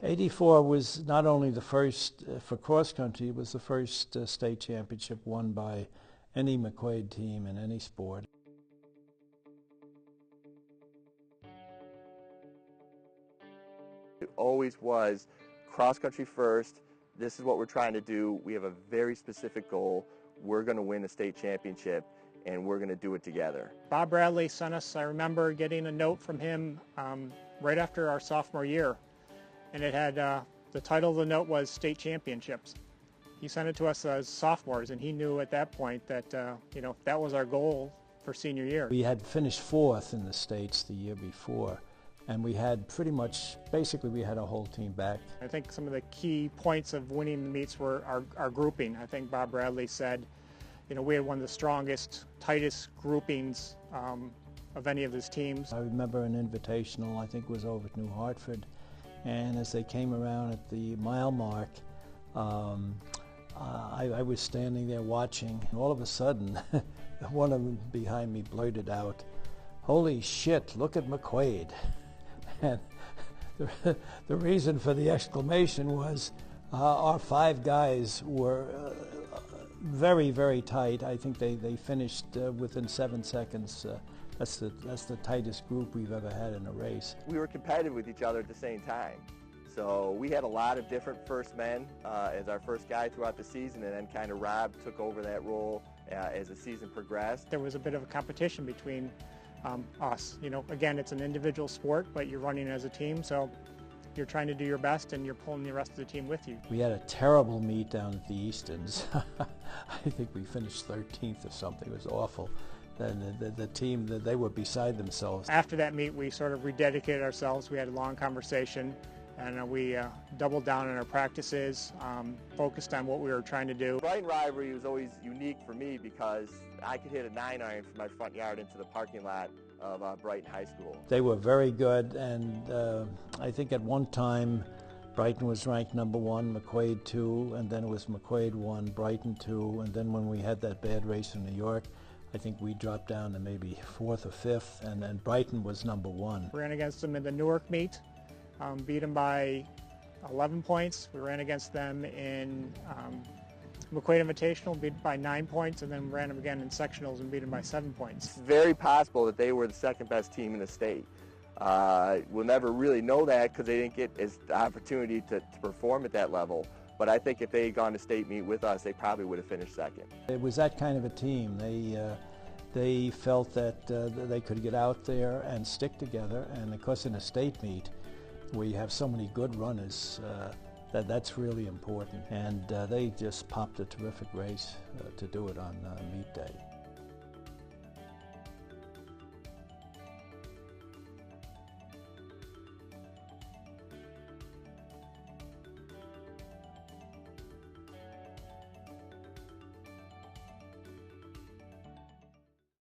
'84 was not only the first for cross country, it was the first state championship won by any McQuaid team in any sport. It always was cross country first. This is what we're trying to do. We have a very specific goal. We're going to win a state championship, and we're going to do it together. Bob Bradley sent us, I remember getting a note from him right after our sophomore year, and it had the title of the note was State Championships. He sent it to us as sophomores, and he knew at that point that that was our goal for senior year. We had finished fourth in the states the year before, and we had basically we had a whole team back. I think some of the key points of winning the meets were our grouping. I think Bob Bradley said, we had one of the strongest, tightest groupings of any of his teams. I remember an invitational, I think was over at New Hartford, and as they came around at the mile mark, I was standing there watching, and all of a sudden, one of them behind me blurted out, "Holy shit, look at McQuaid." And the reason for the exclamation was our five guys were very, very tight. I think they finished within 7 seconds. That's the tightest group we've ever had in a race. We were competitive with each other at the same time. So we had a lot of different first men as our first guy throughout the season, and then kind of Rob took over that role as the season progressed. There was a bit of a competition between us. Again, it's an individual sport, but you're running as a team, so you're trying to do your best and you're pulling the rest of the team with you. We had a terrible meet down at the Eastons. I think we finished 13th or something. It was awful. And the team, they were beside themselves. After that meet, we sort of rededicated ourselves. We had a long conversation, and we doubled down on our practices, focused on what we were trying to do. Brighton rivalry was always unique for me because I could hit a 9-iron from my front yard into the parking lot of Brighton High School. They were very good, and I think at one time Brighton was ranked number 1, McQuaid 2, and then it was McQuaid 1, Brighton 2, and then when we had that bad race in New York, I think we dropped down to maybe 4th or 5th, and then Brighton was number 1. We ran against them in the Newark meet, beat them by 11 points. We ran against them in McQuaid Invitational, beat by 9 points, and then ran them again in sectionals and beat them by 7 points. It's very possible that they were the second best team in the state. We'll never really know that because they didn't get the opportunity to perform at that level. But I think if they had gone to state meet with us, they probably would have finished second. It was that kind of a team. They felt that they could get out there and stick together, and of course in a state meet where you have so many good runners, that's really important. And they just popped a terrific race to do it on meet day.